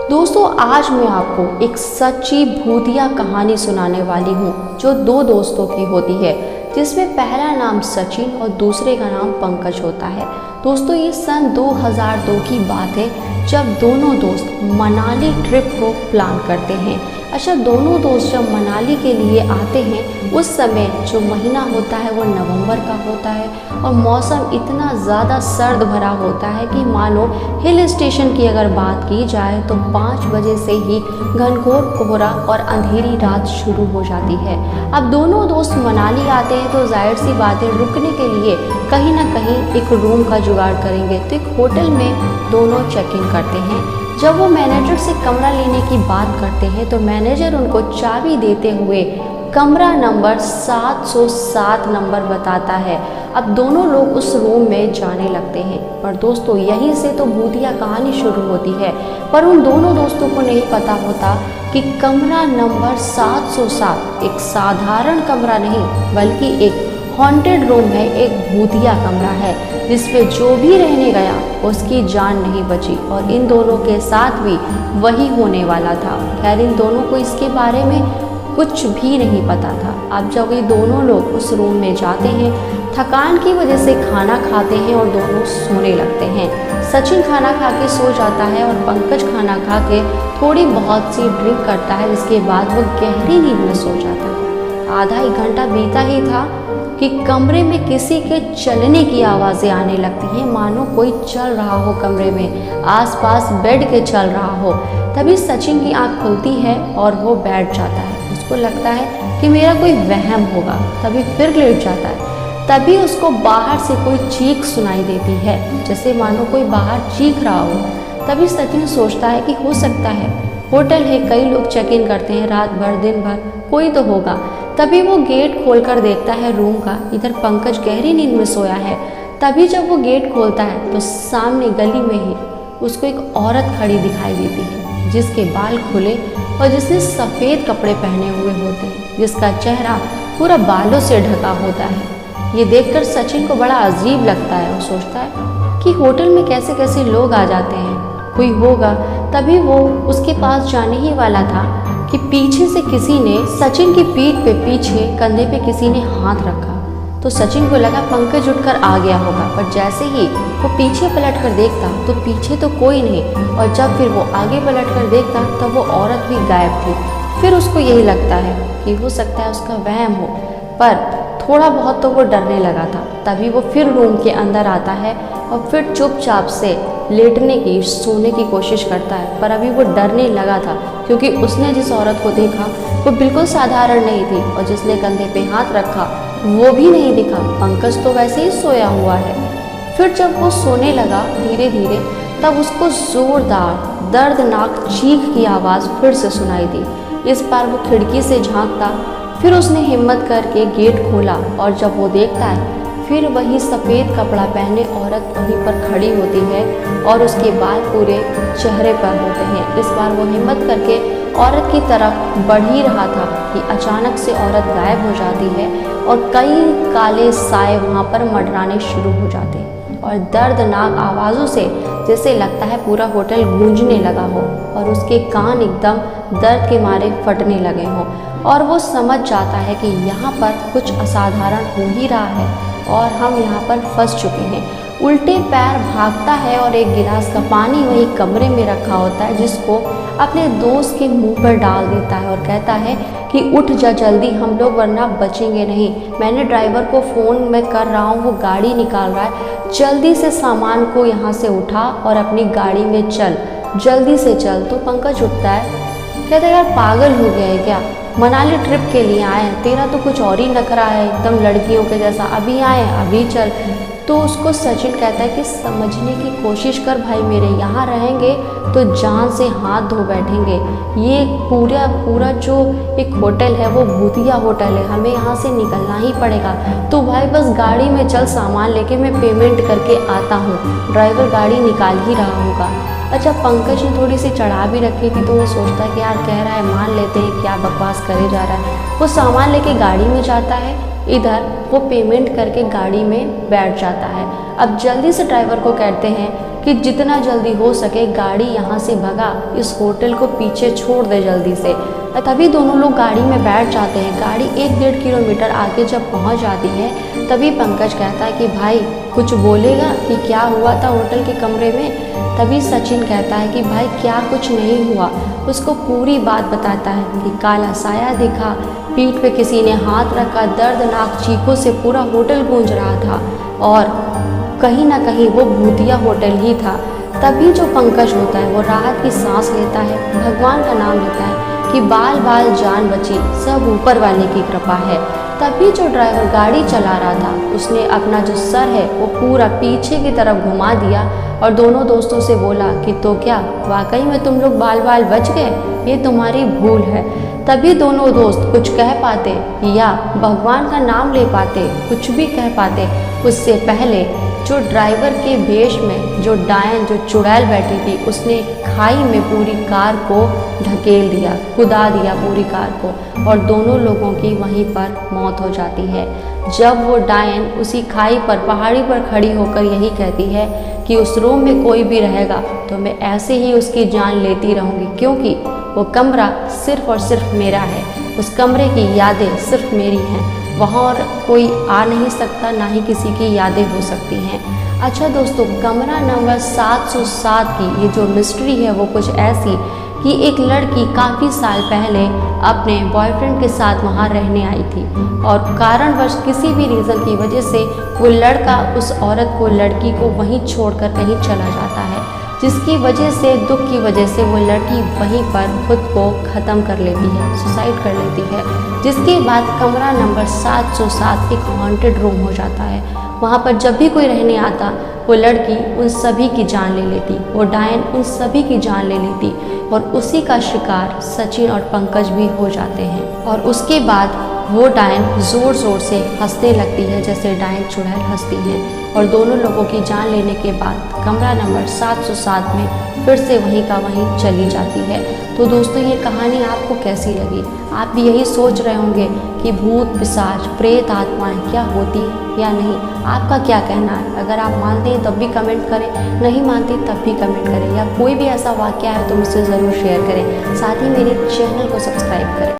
दोस्तों आज मैं आपको एक सच्ची भूतिया कहानी सुनाने वाली हूँ जो दो दोस्तों की होती है, जिसमें पहला नाम सचिन और दूसरे का नाम पंकज होता है। दोस्तों ये सन 2002 की बात है जब दोनों दोस्त मनाली ट्रिप को प्लान करते हैं। अच्छा, दोनों दोस्त जब मनाली के लिए आते हैं उस समय जो महीना होता है वो नवंबर का होता है और मौसम इतना ज़्यादा सर्द भरा होता है कि मानो हिल स्टेशन की अगर बात की जाए तो 5 बजे से ही घनघोर कोहरा और अंधेरी रात शुरू हो जाती है। अब दोनों दोस्त मनाली आते हैं तो जाहिर सी बात है रुकने के लिए कहीं ना कहीं एक रूम का जुगाड़ करेंगे, तो एक होटल में दोनों चेक इन करते हैं। जब वो मैनेजर से कमरा लेने की बात करते हैं तो मैनेजर उनको चाबी देते हुए कमरा नंबर 707 नंबर बताता है। अब दोनों लोग उस रूम में जाने लगते हैं, पर दोस्तों यहीं से तो भूतिया कहानी शुरू होती है। पर उन दोनों दोस्तों को नहीं पता होता कि कमरा नंबर 707 एक साधारण कमरा नहीं बल्कि एक हॉन्टेड रूम है, एक भूतिया कमरा है जिसमें जो भी रहने गया उसकी जान नहीं बची और इन दोनों के साथ भी वही होने वाला था। खैर इन दोनों को इसके बारे में कुछ भी नहीं पता था। अब जब ये दोनों लोग उस रूम में जाते हैं, थकान की वजह से खाना खाते हैं और दोनों सोने लगते हैं। सचिन खाना खा के सो जाता है और पंकज खाना खा के थोड़ी बहुत सी ड्रिंक करता है, जिसके बाद वो गहरी नींद में सो जाता है। आधा एक घंटा बीता ही था कि कमरे में किसी के चलने की आवाज़ें आने लगती हैं, मानो कोई चल रहा हो कमरे में, आसपास बेड के चल रहा हो। तभी सचिन की आंख खुलती है और वो बैठ जाता है। उसको लगता है कि मेरा कोई वहम होगा, तभी फिर लेट जाता है। तभी उसको बाहर से कोई चीख सुनाई देती है, जैसे मानो कोई बाहर चीख रहा हो। तभी सचिन सोचता है कि हो सकता है होटल है, कई लोग चेक इन करते हैं रात भर दिन भर, कोई तो होगा। तभी वो गेट खोलकर देखता है रूम का, इधर पंकज गहरी नींद में सोया है। तभी जब वो गेट खोलता है तो सामने गली में ही उसको एक औरत खड़ी दिखाई देती है, जिसके बाल खुले और जिसने सफ़ेद कपड़े पहने हुए होते हैं, जिसका चेहरा पूरा बालों से ढका होता है। ये देखकर सचिन को बड़ा अजीब लगता है। वो सोचता है कि होटल में कैसे कैसे लोग आ जाते हैं, कोई होगा। तभी वो उसके पास जाने ही वाला था कि पीछे से किसी ने सचिन की पीठ पे पीछे कंधे पे किसी ने हाथ रखा। तो सचिन को लगा पंकज उठकर आ गया होगा, पर जैसे ही वो पीछे पलट कर देखता तो पीछे तो कोई नहीं, और जब फिर वो आगे पलट कर देखता तब वो औरत भी गायब थी। फिर उसको यही लगता है कि हो सकता है उसका वहम हो, पर थोड़ा बहुत तो वो डरने लगा था। तभी वो फिर रूम के अंदर आता है और फिर चुपचाप से लेटने की सोने की कोशिश करता है, पर अभी वो डरने लगा था क्योंकि उसने जिस औरत को देखा वो बिल्कुल साधारण नहीं थी और जिसने कंधे पे हाथ रखा वो भी नहीं दिखा। पंकज तो वैसे ही सोया हुआ है। फिर जब वो सोने लगा धीरे धीरे, तब उसको जोरदार दर्दनाक चीख की आवाज़ फिर से सुनाई दी। इस बार वो खिड़की से झांकता, फिर उसने हिम्मत करके गेट खोला और जब वो देखता है फिर वही सफ़ेद कपड़ा पहने औरत वहीं पर खड़ी होती है और उसके बाल पूरे चेहरे पर होते हैं। इस बार वो हिम्मत करके औरत की तरफ बढ़ ही रहा था कि अचानक से औरत गायब हो जाती है और कई काले साए वहाँ पर मंडराने शुरू हो जाते हैं और दर्दनाक आवाज़ों से जैसे लगता है पूरा होटल गूंजने लगा हो और उसके कान एकदम दर्द के मारे फटने लगे हों और वो समझ जाता है कि यहाँ पर कुछ असाधारण हो ही रहा है और हम यहाँ पर फंस चुके हैं। उल्टे पैर भागता है और एक गिलास का पानी वही कमरे में रखा होता है, जिसको अपने दोस्त के मुंह पर डाल देता है और कहता है कि उठ जा जल्दी, हम लोग वरना बचेंगे नहीं। मैंने ड्राइवर को फ़ोन में कर रहा हूँ, वो गाड़ी निकाल रहा है, जल्दी से सामान को यहाँ से उठा और अपनी गाड़ी में चल, जल्दी से चल। तो पंकज उठता है, कहता है यार पागल हो गया है क्या, मनाली ट्रिप के लिए आए हैं, तेरा तो कुछ और ही नखरा है एकदम लड़कियों के जैसा, अभी आए अभी चल। तो उसको सचिन कहता है कि समझने की कोशिश कर भाई मेरे, यहाँ रहेंगे तो जान से हाथ धो बैठेंगे। ये पूरा जो एक होटल है वो भूतिया होटल है, हमें यहाँ से निकलना ही पड़ेगा। तो भाई बस गाड़ी में चल, सामान लेके मैं पेमेंट करके आता हूँ, ड्राइवर गाड़ी निकाल ही रहा होगा। अच्छा, पंकज ने थोड़ी सी चढ़ा भी रखी थी तो वो सोचता है कि यार कह रहा है मान लेते हैं, क्या बकवास करे जा रहा है। वो सामान लेके गाड़ी में जाता है, इधर वो पेमेंट करके गाड़ी में बैठ जाता है। अब जल्दी से ड्राइवर को कहते हैं कि जितना जल्दी हो सके गाड़ी यहाँ से भगा, इस होटल को पीछे छोड़ दे जल्दी से। तभी दोनों लोग गाड़ी में बैठ जाते हैं। गाड़ी 1-1.5 किलोमीटर आगे जब पहुँच जाती है तभी पंकज कहता है कि भाई कुछ बोलेगा कि क्या हुआ था होटल के कमरे में। तभी सचिन कहता है कि भाई क्या कुछ नहीं हुआ। उसको पूरी बात बताता है कि काला साया दिखा, पीठ पे किसी ने हाथ रखा, दर्दनाक चीखों से पूरा होटल गूंज रहा था और कहीं ना कहीं वो भूतिया होटल ही था। तभी जो पंकज होता है वो राहत की सांस लेता है, भगवान का नाम लेता है कि बाल बाल जान बची, सब ऊपर वाले की कृपा है। तभी जो ड्राइवर गाड़ी चला रहा था उसने अपना जो सर है वो पूरा पीछे की तरफ घुमा दिया और दोनों दोस्तों से बोला कि तो क्या वाकई में तुम लोग बाल बाल बच गए, ये तुम्हारी भूल है। तभी दोनों दोस्त कुछ कह पाते या भगवान का नाम ले पाते, कुछ भी कह पाते, उससे पहले जो ड्राइवर के भेष में जो डायन जो चुड़ैल बैठी थी उसने खाई में पूरी कार को ढकेल दिया, कुदा दिया पूरी कार को और दोनों लोगों की वहीं पर मौत हो जाती है। जब वो डायन उसी खाई पर पहाड़ी पर खड़ी होकर यही कहती है कि उस रूम में कोई भी रहेगा तो मैं ऐसे ही उसकी जान लेती रहूँगी, क्योंकि वो कमरा सिर्फ और सिर्फ मेरा है, उस कमरे की यादें सिर्फ मेरी हैं, वहाँ और कोई आ नहीं सकता, ना ही किसी की यादें हो सकती हैं। अच्छा दोस्तों, कमरा नंबर 707 की ये जो मिस्ट्री है वो कुछ ऐसी कि एक लड़की काफ़ी साल पहले अपने बॉयफ्रेंड के साथ वहाँ रहने आई थी और कारणवश किसी भी रीज़न की वजह से वो लड़का उस औरत को, लड़की को वहीं छोड़कर कहीं चला जाता है, जिसकी वजह से, दुख की वजह से वो लड़की वहीं पर खुद को ख़त्म कर लेती है, सुसाइड कर लेती है। जिसके बाद कमरा नंबर 707 एक हॉन्टेड रूम हो जाता है। वहाँ पर जब भी कोई रहने आता वो लड़की उन सभी की जान ले लेती, वो डायन उन सभी की जान ले लेती और उसी का शिकार सचिन और पंकज भी हो जाते हैं। और उसके बाद वो डायन ज़ोर ज़ोर से हंसने लगती है जैसे डायन चुड़ैल हंसती है और दोनों लोगों की जान लेने के बाद कमरा नंबर 707 में फिर से वहीं का वहीं चली जाती है। तो दोस्तों, ये कहानी आपको कैसी लगी? आप भी यही सोच रहे होंगे कि भूत पिशाच प्रेत आत्माएं क्या होती है या नहीं? आपका क्या कहना है? अगर आप मानते हैं तब भी कमेंट करें, नहीं मानते तब भी कमेंट करें, या कोई भी ऐसा वाक़या है तो मुझसे ज़रूर शेयर करें। साथ ही मेरे चैनल को सब्सक्राइब करें।